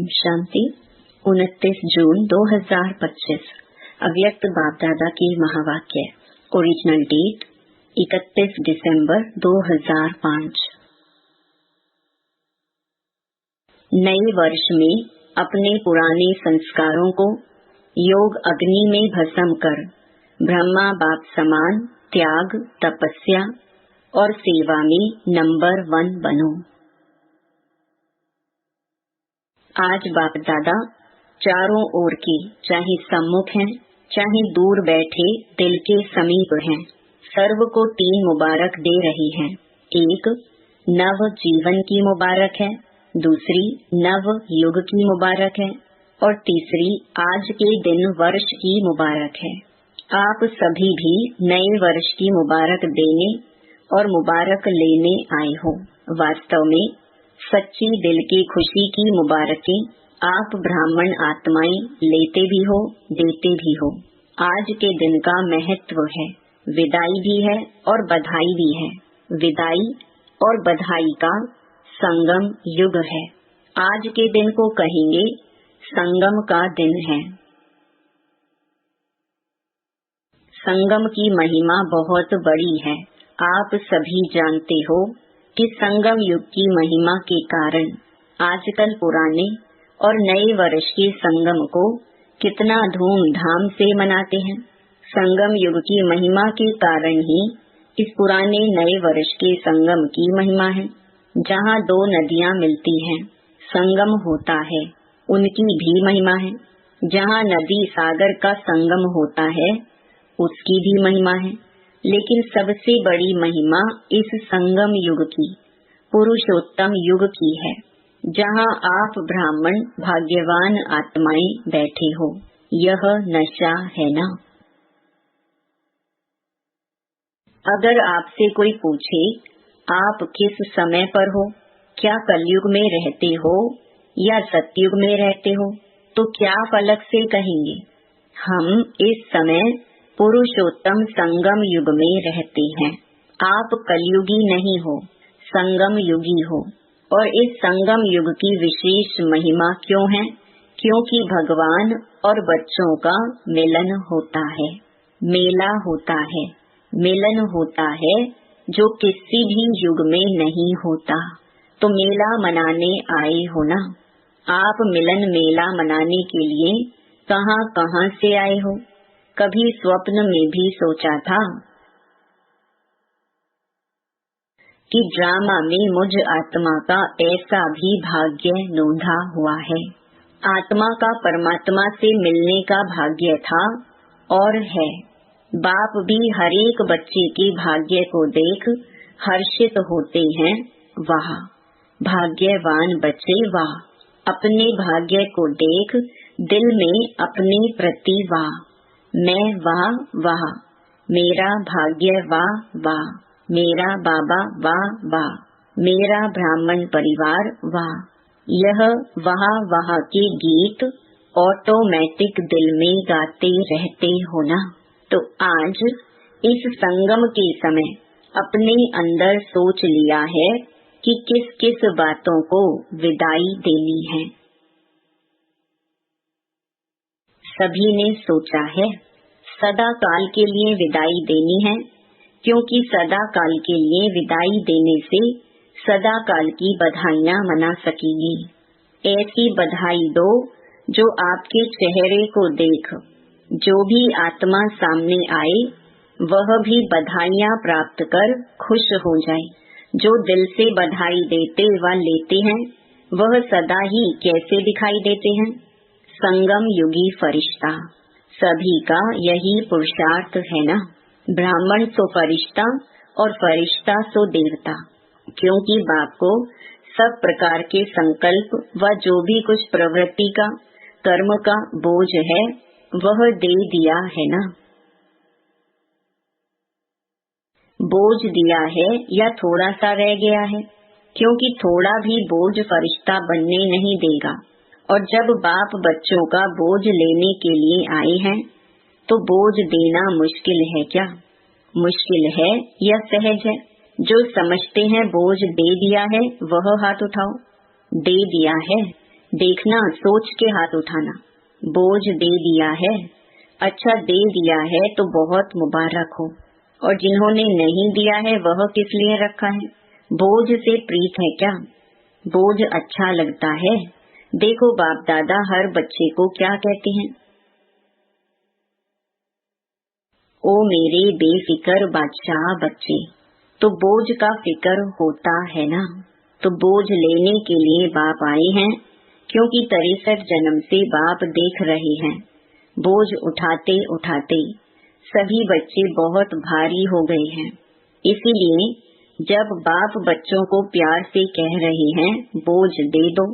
शांति 29 जून 2025 अव्यक्त बाप दादा की महावाक्य। ओरिजिनल डेट 31 दिसंबर 2005। नए वर्ष में अपने पुराने संस्कारों को योग अग्नि में भस्म कर ब्रह्मा बाप समान त्याग, तपस्या और सेवा में नंबर 1 बनो। आज बाप दादा चारों ओर के, चाहे सम्मुख हैं चाहे दूर बैठे दिल के समीप हैं, सर्व को 3 मुबारक दे रही हैं। एक, नव जीवन की मुबारक है, दूसरी नव युग की मुबारक है और तीसरी आज के दिन वर्ष की मुबारक है। आप सभी भी नए वर्ष की मुबारक देने और मुबारक लेने आए हो। वास्तव में सच्ची दिल की खुशी की मुबारकें आप ब्राह्मण आत्माएं लेते भी हो, देते भी हो। आज के दिन का महत्व है, विदाई भी है और बधाई भी है। विदाई और बधाई का संगम युग है। आज के दिन को कहेंगे संगम का दिन है। संगम की महिमा बहुत बड़ी है। आप सभी जानते हो कि संगम युग की महिमा के कारण आजकल पुराने और नए वर्ष के संगम को कितना धूमधाम से मनाते हैं। संगम युग की महिमा के कारण ही इस पुराने नए वर्ष के संगम की महिमा है। जहाँ 2 नदियाँ मिलती हैं, संगम होता है, उनकी भी महिमा है। जहाँ नदी सागर का संगम होता है, उसकी भी महिमा है। लेकिन सबसे बड़ी महिमा इस संगम युग की, पुरुषोत्तम युग की है, जहाँ आप ब्राह्मण भाग्यवान आत्माएं बैठे हो। यह नशा है ना। अगर आपसे कोई पूछे आप किस समय पर हो, क्या कलयुग में रहते हो या सतयुग में रहते हो, तो क्या फलक से कहेंगे? हम इस समय पुरुषोत्तम संगम युग में रहते हैं। आप कलयुगी नहीं हो, संगम युगी हो। और इस संगम युग की विशेष महिमा क्यों है? क्योंकि भगवान और बच्चों का मिलन होता है, मेला होता है, मिलन होता है, जो किसी भी युग में नहीं होता। तो मेला मनाने आए हो ना। आप मिलन मेला मनाने के लिए कहाँ कहाँ से आए हो? कभी स्वप्न में भी सोचा था कि ड्रामा में मुझ आत्मा का ऐसा भी भाग्य नोंधा हुआ है? आत्मा का परमात्मा से मिलने का भाग्य था और है। बाप भी हरेक बच्चे के भाग्य को देख हर्षित होते हैं। वाह भाग्यवान बच्चे, वाह। अपने भाग्य को देख दिल में अपने प्रति वाह, मैं वाह वाह, मेरा भाग्य वाह वाह, मेरा बाबा वाह वाह, मेरा ब्राह्मण परिवार वाह। यह वाह वाह के गीत ऑटोमेटिक दिल में गाते रहते हो ना। तो आज इस संगम के समय अपने अंदर सोच लिया है कि किस किस बातों को विदाई देनी है। सभी ने सोचा है सदा काल के लिए विदाई देनी है, क्योंकि सदा काल के लिए विदाई देने से सदा काल की बधाइयाँ मना सकेंगी। ऐसी बधाई दो जो आपके चेहरे को देख जो भी आत्मा सामने आए वह भी बधाइयाँ प्राप्त कर खुश हो जाए। जो दिल से बधाई देते व लेते हैं वह सदा ही कैसे दिखाई देते हैं? संगम युगी फरिश्ता। सभी का यही पुरुषार्थ है ना। ब्राह्मण सो फरिश्ता और फरिश्ता सो देवता। क्योंकि बाप को सब प्रकार के संकल्प व जो भी कुछ प्रवृत्ति का, कर्म का बोझ है वह दे दिया है ना। बोझ दिया है या थोड़ा सा रह गया है? क्योंकि थोड़ा भी बोझ फरिश्ता बनने नहीं देगा। और जब बाप बच्चों का बोझ लेने के लिए आए हैं तो बोझ देना मुश्किल है क्या? मुश्किल है या सहज है? जो समझते हैं बोझ दे दिया है वह हाथ उठाओ। दे दिया है देखना सोच के हाथ उठाना। बोझ दे दिया है, अच्छा दे दिया है तो बहुत मुबारक हो, और जिन्होंने नहीं दिया है वह किस लिए रखा है? बोझ से प्रीत है क्या? बोझ अच्छा लगता है? देखो बाप दादा हर बच्चे को क्या कहते हैं, ओ मेरे बेफिक्र बादशाह बच्चे। तो बोझ का फिक्र होता है ना, तो बोझ लेने के लिए बाप आए हैं, क्योंकि 63 जन्म से बाप देख रहे हैं। बोझ उठाते उठाते सभी बच्चे बहुत भारी हो गए हैं। इसीलिए जब बाप बच्चों को प्यार से कह रहे हैं बोझ दे दो,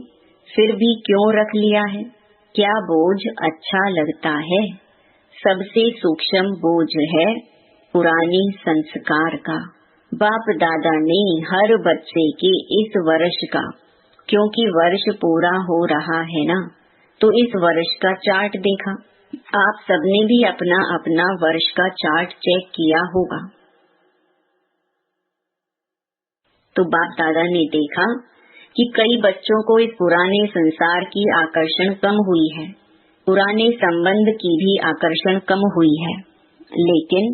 फिर भी क्यों रख लिया है? क्या बोझ अच्छा लगता है? सबसे सूक्ष्म बोझ है पुराने संस्कार का। बाप दादा ने हर बच्चे के इस वर्ष का, क्योंकि वर्ष पूरा हो रहा है ना, तो इस वर्ष का चार्ट देखा। आप सबने भी अपना अपना वर्ष का चार्ट चेक किया होगा। तो बाप दादा ने देखा कि कई बच्चों को इस पुराने संसार की आकर्षण कम हुई है, पुराने संबंध की भी आकर्षण कम हुई है, लेकिन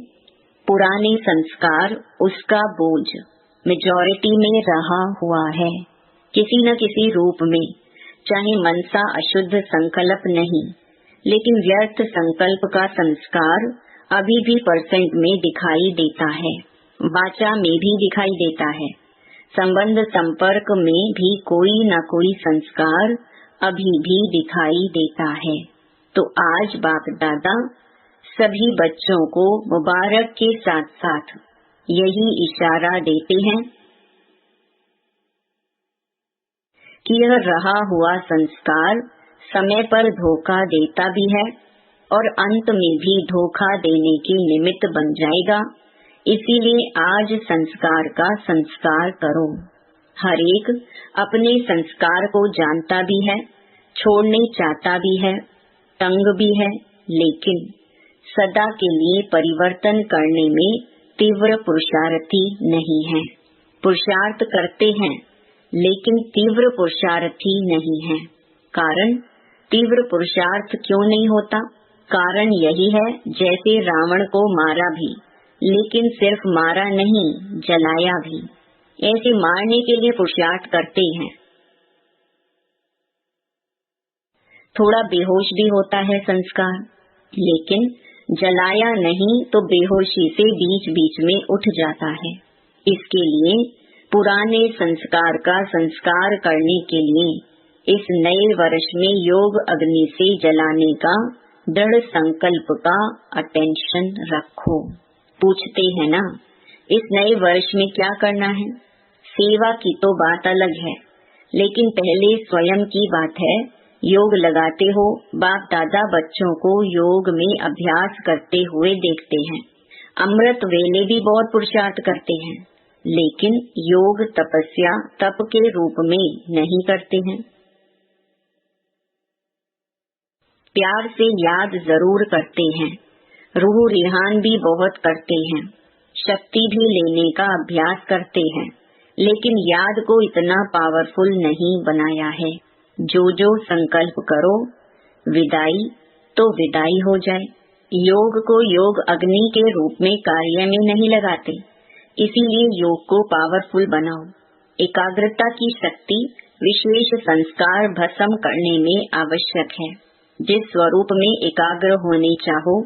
पुराने संस्कार उसका बोझ मेजॉरिटी में रहा हुआ है, किसी न किसी रूप में। चाहे मनसा अशुद्ध संकल्प नहीं, लेकिन व्यर्थ संकल्प का संस्कार अभी भी % में दिखाई देता है, वाचा में भी दिखाई देता है, संबंध संपर्क में भी कोई न कोई संस्कार अभी भी दिखाई देता है। तो आज बाप दादा सभी बच्चों को मुबारक के साथ साथ यही इशारा देते हैं कि यह रहा हुआ संस्कार समय पर धोखा देता भी है और अंत में भी धोखा देने के निमित्त बन जाएगा। इसीलिए आज संस्कार का संस्कार करो। हर एक अपने संस्कार को जानता भी है, छोड़ने चाहता भी है, तंग भी है, लेकिन सदा के लिए परिवर्तन करने में तीव्र पुरुषार्थी नहीं है। पुरुषार्थ करते हैं लेकिन तीव्र पुरुषार्थी नहीं है। कारण तीव्र पुरुषार्थ क्यों नहीं होता? कारण यही है, जैसे रावण को मारा भी, लेकिन सिर्फ मारा नहीं, जलाया भी। ऐसे मारने के लिए पुरुषार्थ करते हैं। थोड़ा बेहोश भी होता है संस्कार, लेकिन जलाया नहीं तो बेहोशी से बीच बीच में उठ जाता है। इसके लिए पुराने संस्कार का संस्कार करने के लिए इस नए वर्ष में योग अग्नि से जलाने का दृढ़ संकल्प का अटेंशन रखो। पूछते हैं ना, इस नए वर्ष में क्या करना है? सेवा की तो बात अलग है, लेकिन पहले स्वयं की बात है। योग लगाते हो, बाप दादा बच्चों को योग में अभ्यास करते हुए देखते हैं। अमृत वेले भी बहुत पुरुषार्थ करते हैं, लेकिन योग तपस्या तप के रूप में नहीं करते हैं। प्यार से याद जरूर करते हैं, रूह रिहान भी बहुत करते हैं, शक्ति भी लेने का अभ्यास करते हैं, लेकिन याद को इतना पावरफुल नहीं बनाया है। जो जो संकल्प करो विदाई तो विदाई हो जाए। योग को योग अग्नि के रूप में कार्य में नहीं लगाते, इसीलिए योग को पावरफुल बनाओ। एकाग्रता की शक्ति विशेष संस्कार भस्म करने में आवश्यक है। जिस स्वरूप में एकाग्र होने चाहो,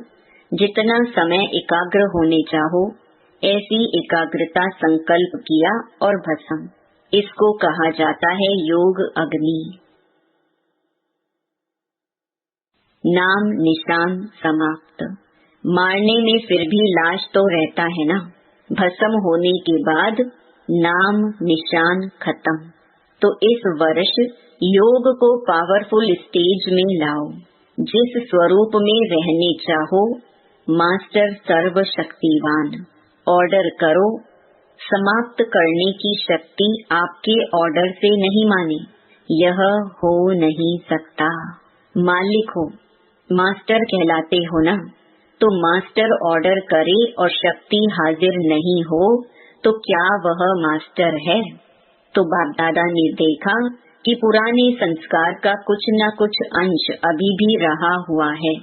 जितना समय एकाग्र होने चाहो, ऐसी एकाग्रता संकल्प किया और भस्म। इसको कहा जाता है योग अग्नि। नाम निशान समाप्त। मारने में फिर भी लाश तो रहता है ना। भस्म होने के बाद नाम निशान खत्म। तो इस वर्ष योग को पावरफुल स्टेज में लाओ। जिस स्वरूप में रहने चाहो, मास्टर सर्वशक्तिवान, ऑर्डर करो। समाप्त करने की शक्ति आपके ऑर्डर से नहीं माने, यह हो नहीं सकता। मालिक हो, मास्टर कहलाते हो ना, तो मास्टर ऑर्डर करे और शक्ति हाजिर नहीं हो तो क्या वह मास्टर है? तो बाप दादा ने देखा कि पुराने संस्कार का कुछ न कुछ अंश अभी भी रहा हुआ है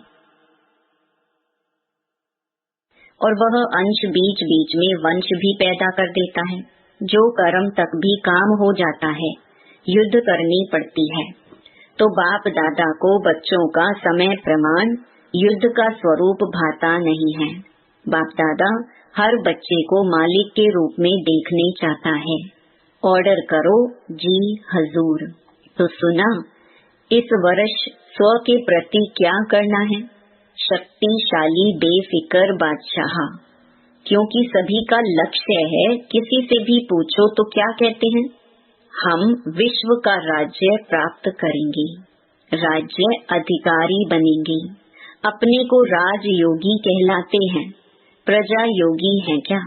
और वह अंश बीच बीच में वंश भी पैदा कर देता है, जो कर्म तक भी काम हो जाता है, युद्ध करनी पड़ती है। तो बाप दादा को बच्चों का समय प्रमाण युद्ध का स्वरूप भाता नहीं है। बाप दादा हर बच्चे को मालिक के रूप में देखने चाहता है। ऑर्डर करो जी हजूर। तो सुना, इस वर्ष स्व के प्रति क्या करना है? शक्तिशाली बेफिक्र बादशाह। क्योंकि सभी का लक्ष्य है, किसी से भी पूछो तो क्या कहते हैं? हम विश्व का राज्य प्राप्त करेंगे, राज्य अधिकारी बनेंगे। अपने को राजयोगी कहलाते हैं, प्रजा योगी हैं क्या?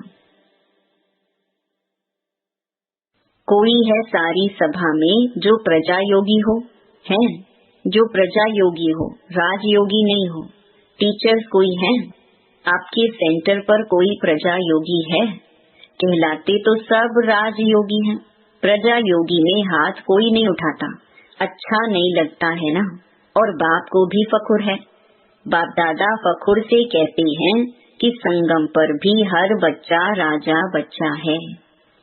कोई है सारी सभा में जो प्रजा योगी हो? है जो प्रजा योगी हो, राजयोगी नहीं हो? टीचर्स कोई हैं? आपके सेंटर पर कोई प्रजा योगी है? कहलाते तो सब राजयोगी हैं। प्रजा योगी में हाथ कोई नहीं उठाता, अच्छा नहीं लगता है ना। और बाप को भी फखुर है। बाप दादा फखुर से कहते हैं कि संगम पर भी हर बच्चा राजा बच्चा है।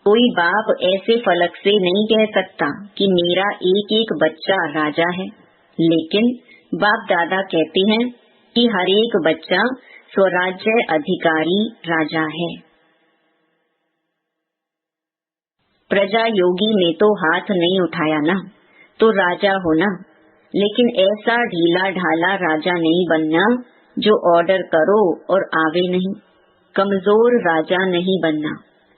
कोई बाप ऐसे फलक से नहीं कह सकता कि मेरा एक एक बच्चा राजा है, लेकिन बाप दादा कहते हैं कि हर एक बच्चा स्वराज्य अधिकारी राजा है। प्रजा योगी ने तो हाथ नहीं उठाया ना, तो राजा होना। लेकिन ऐसा ढीला ढाला राजा नहीं बनना जो ऑर्डर करो और आवे नहीं। कमजोर राजा नहीं बनना।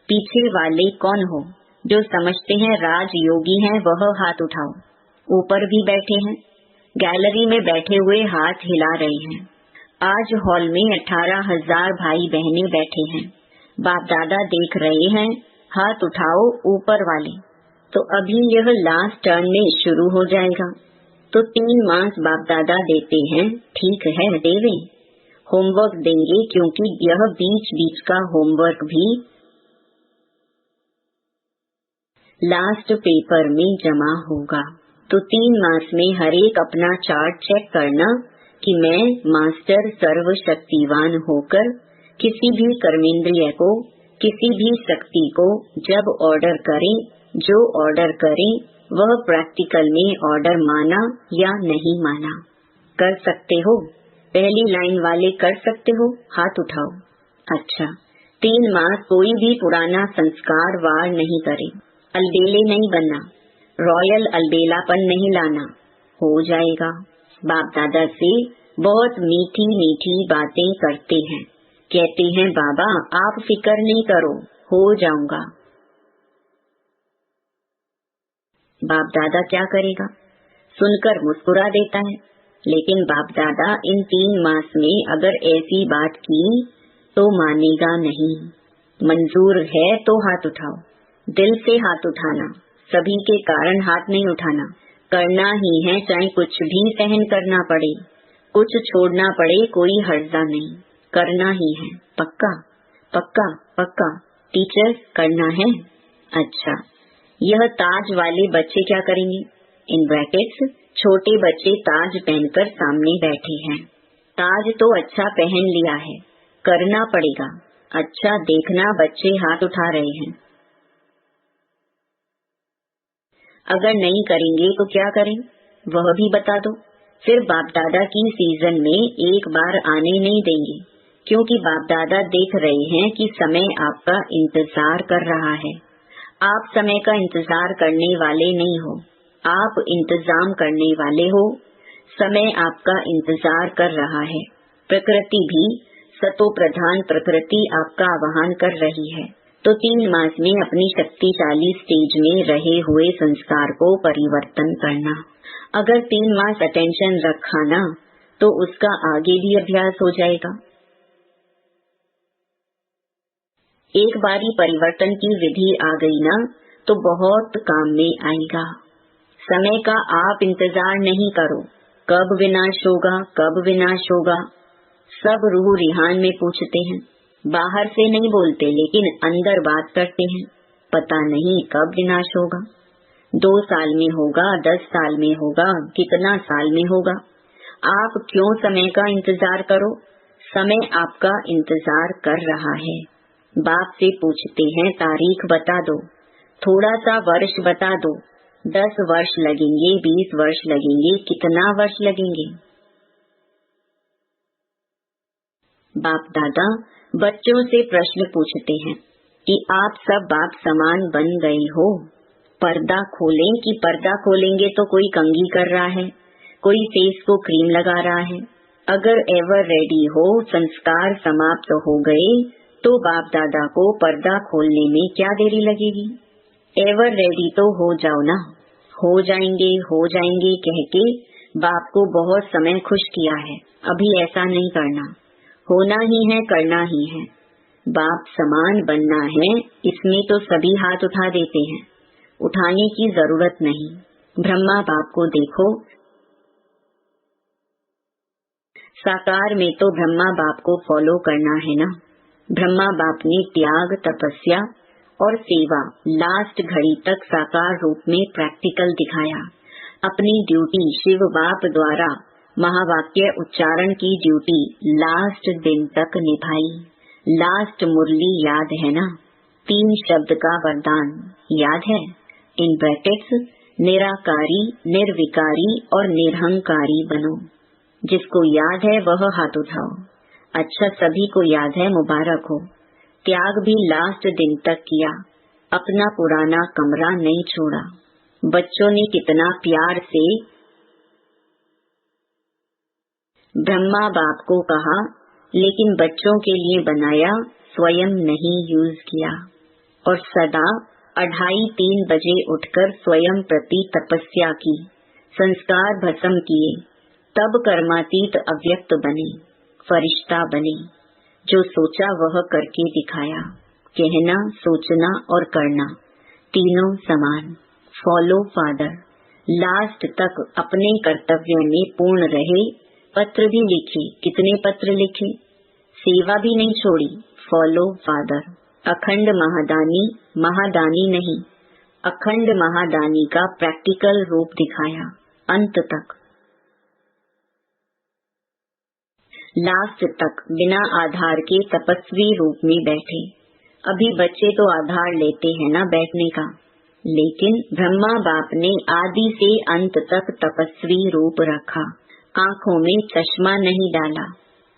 पीछे वाले कौन हो? जो समझते हैं राजयोगी हैं वह हाथ उठाओ। ऊपर भी बैठे हैं, गैलरी में बैठे हुए हाथ हिला रहे हैं। आज हॉल में 18,000 भाई बहनें बैठे हैं। बाप दादा देख रहे हैं, हाथ उठाओ ऊपर वाले। तो अभी यह लास्ट टर्न में शुरू हो जाएगा। तो 3 मास बाप दादा देते हैं, ठीक है देवे। होमवर्क देंगे क्योंकि यह बीच बीच का होमवर्क भी लास्ट पेपर में जमा होगा। तो 3 मास में हर एक अपना चार्ट चेक करना कि मैं मास्टर सर्वशक्तिवान होकर किसी भी कर्मेंद्रिय को, किसी भी शक्ति को जब ऑर्डर करें, जो ऑर्डर करें वह प्रैक्टिकल में ऑर्डर माना या नहीं माना। कर सकते हो? पहली लाइन वाले कर सकते हो? हाथ उठाओ। अच्छा, 3 मास कोई भी पुराना संस्कार वार नहीं करे। अलबेले नहीं बनना, रॉयल अलबेलापन नहीं लाना, हो जाएगा। बाप दादा से बहुत मीठी मीठी बातें करते हैं, कहते हैं बाबा आप फिक्र नहीं करो, हो जाऊंगा। बाप दादा क्या करेगा? सुनकर मुस्कुरा देता है। लेकिन बाप दादा इन 3 मास में अगर ऐसी बात की तो मानेगा नहीं। मंजूर है तो हाथ उठाओ। दिल से हाथ उठाना, सभी के कारण हाथ नहीं उठाना। करना ही है, चाहे कुछ भी सहन करना पड़े, कुछ छोड़ना पड़े, कोई हर्जा नहीं। करना ही है, पक्का पक्का पक्का। टीचर्स करना है। अच्छा, यह ताज वाले बच्चे क्या करेंगे? इन ब्रैकेट्स छोटे बच्चे ताज पहनकर सामने बैठे हैं। ताज तो अच्छा पहन लिया है, करना पड़ेगा। अच्छा देखना, बच्चे हाथ उठा रहे हैं। अगर नहीं करेंगे तो क्या करें वह भी बता दो। फिर बाप दादा की सीजन में एक बार आने नहीं देंगे, क्योंकि बाप दादा देख रहे हैं कि समय आपका इंतजार कर रहा है। आप समय का इंतजार करने वाले नहीं हो, आप इंतजाम करने वाले हो। समय आपका इंतजार कर रहा है। प्रकृति भी, सतो प्रधान प्रकृति आपका आह्वान कर रही है। तो 3 मास में अपनी शक्तिशाली स्टेज में रहे हुए संस्कार को परिवर्तन करना। अगर 3 मास अटेंशन रखा ना तो उसका आगे भी अभ्यास हो जाएगा। एक बारी परिवर्तन की विधि आ गई ना तो बहुत काम में आएगा। समय का आप इंतजार नहीं करो, कब विनाश होगा, कब विनाश होगा। सब रूह रिहान में पूछते हैं, बाहर से नहीं बोलते लेकिन अंदर बात करते हैं, पता नहीं कब विनाश होगा। 2 साल में होगा, 10 साल में होगा, कितना साल में होगा? आप क्यों समय का इंतजार करो? समय आपका इंतजार कर रहा है। बाप से पूछते हैं तारीख बता दो, थोड़ा सा वर्ष बता दो, 10 वर्ष लगेंगे, 20 वर्ष लगेंगे, कितना वर्ष लगेंगे? बाप दादा बच्चों से प्रश्न पूछते हैं कि आप सब बाप समान बन गए हो। पर्दा खोलें कि पर्दा खोलेंगे तो कोई कंघी कर रहा है, कोई फेस को क्रीम लगा रहा है। अगर एवर रेडी हो, संस्कार समाप्त हो गए तो बाप दादा को पर्दा खोलने में क्या देरी लगेगी? एवर रेडी तो हो जाओ ना। हो जाएंगे कह के बाप को बहुत समय खुश किया है। अभी ऐसा नहीं करना, होना ही है, करना ही है। बाप समान बनना है, इसमें तो सभी हाथ उठा देते हैं, उठाने की जरूरत नहीं। ब्रह्मा बाप को देखो, साकार में तो ब्रह्मा बाप को फॉलो करना है ना। ब्रह्मा बाप ने त्याग, तपस्या और सेवा लास्ट घड़ी तक साकार रूप में प्रैक्टिकल दिखाया। अपनी ड्यूटी शिव बाप द्वारा महावाक्य उच्चारण की ड्यूटी लास्ट दिन तक निभाई। लास्ट मुरली याद है ना? 3 शब्द का वरदान याद है? इन ब्रैकेट्स निराकारी, निर्विकारी और निरहंकारी बनो। जिसको याद है वह हाथ उठाओ। अच्छा, सभी को याद है, मुबारक हो। त्याग भी लास्ट दिन तक किया, अपना पुराना कमरा नहीं छोड़ा। बच्चों ने कितना प्यार से ब्रह्मा बाप को कहा, लेकिन बच्चों के लिए बनाया, स्वयं नहीं यूज किया। और सदा 2:30-3 बजे उठकर स्वयं प्रति तपस्या की, संस्कार भस्म किए, तब कर्मातीत अव्यक्त बने, फरिश्ता बने। जो सोचा वह करके दिखाया। कहना, सोचना और करना तीनों समान। Follow father. लास्ट तक अपने कर्तव्य में पूर्ण रहे। पत्र भी लिखे, कितने पत्र लिखे, सेवा भी नहीं छोड़ी। Follow father. अखंड महादानी, महादानी नहीं, अखंड महादानी का प्रैक्टिकल रूप दिखाया अंत तक। लास्ट तक बिना आधार के तपस्वी रूप में बैठे। अभी बच्चे तो आधार लेते हैं ना बैठने का, लेकिन ब्रह्मा बाप ने आदि से अंत तक तपस्वी रूप रखा। आँखों में चश्मा नहीं डाला।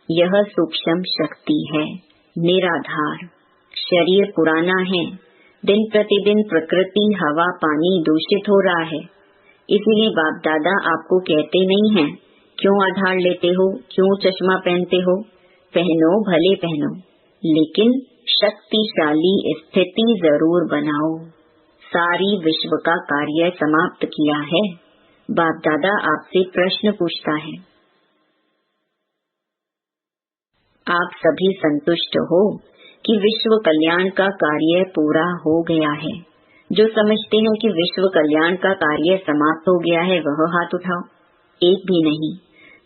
यह सूक्ष्म शक्ति है, निराधार। शरीर पुराना है, दिन प्रतिदिन प्रकृति, हवा, पानी दूषित हो रहा है। इसलिए बाप दादा आपको कहते नहीं हैं क्यों आधार लेते हो, क्यों चश्मा पहनते हो। पहनो, भले पहनो, लेकिन शक्तिशाली स्थिति जरूर बनाओ। सारी विश्व का कार्य समाप्त किया है। बाप दादा आपसे प्रश्न पूछता है, आप सभी संतुष्ट हो कि विश्व कल्याण का कार्य पूरा हो गया है? जो समझते हैं कि विश्व कल्याण का कार्य समाप्त हो गया है वह हाथ उठाओ। एक भी नहीं।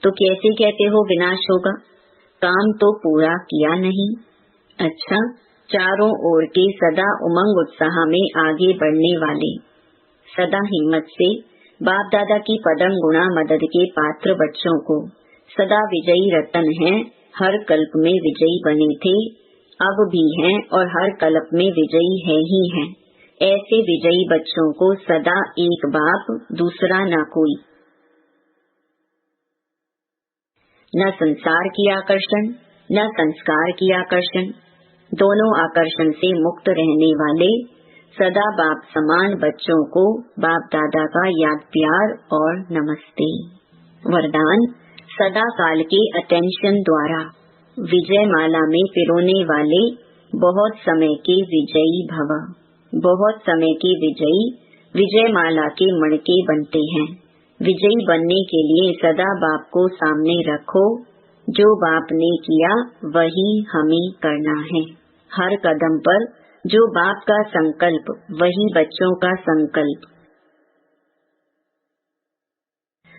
तो कैसे कहते हो विनाश होगा? काम तो पूरा किया नहीं। अच्छा, चारों ओर के सदा उमंग उत्साह में आगे बढ़ने वाले, सदा हिम्मत से बाप दादा की पदम गुणा मदद के पात्र बच्चों को सदा विजयी रतन हैं। हर कल्प में विजयी बने थे, अब भी हैं और हर कल्प में विजयी है ही हैं। ऐसे विजयी बच्चों को सदा एक बाप, दूसरा ना कोई। न संसार की आकर्षण, न संस्कार की आकर्षण, दोनों आकर्षण से मुक्त रहने वाले सदा बाप समान बच्चों को बाप दादा का याद, प्यार और नमस्ते। वरदान सदा काल के अटेंशन द्वारा विजय माला में पिरोने वाले बहुत समय के विजयी भव। बहुत समय के विजयी विजय माला के मणके बनते हैं। विजयी बनने के लिए सदा बाप को सामने रखो। जो बाप ने किया वही हमें करना है। हर कदम पर जो बाप का संकल्प वही बच्चों का संकल्प।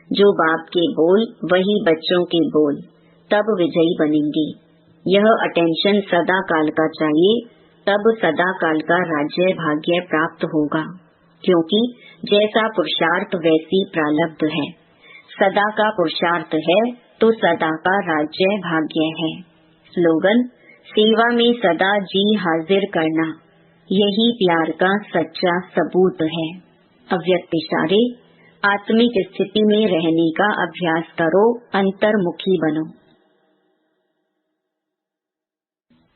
जो बाप के बोल वही बच्चों के बोल। तब विजयी बनेंगे। यह अटेंशन सदा काल का चाहिए, तब सदा काल का राज्य भाग्य प्राप्त होगा। क्योंकि जैसा पुरुषार्थ वैसी प्रारब्ध है। सदा का पुरुषार्थ है तो सदा का राज्य भाग्य है। स्लोगन: सेवा में सदा जी हाजिर करना, यही प्यार का सच्चा सबूत है। अव्यक्त इशारे: आत्मिक स्थिति में रहने का अभ्यास करो, अंतर्मुखी बनो।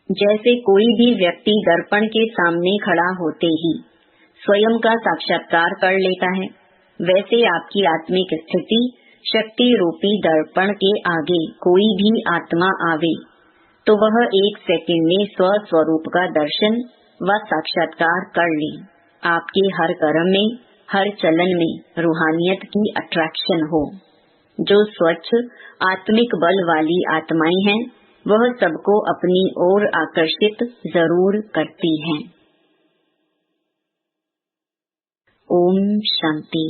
जैसे कोई भी व्यक्ति दर्पण के सामने खड़ा होते ही स्वयं का साक्षात्कार कर लेता है, वैसे आपकी आत्मिक स्थिति शक्ति रूपी दर्पण के आगे कोई भी आत्मा आवे तो वह 1 सेकंड में स्वस्वरूप का दर्शन व साक्षात्कार कर ले। आपके हर कर्म में, हर चलन में रूहानियत की अट्रैक्शन हो। जो स्वच्छ आत्मिक बल वाली आत्माएं हैं, वह सबको अपनी ओर आकर्षित जरूर करती हैं। ओम शांति।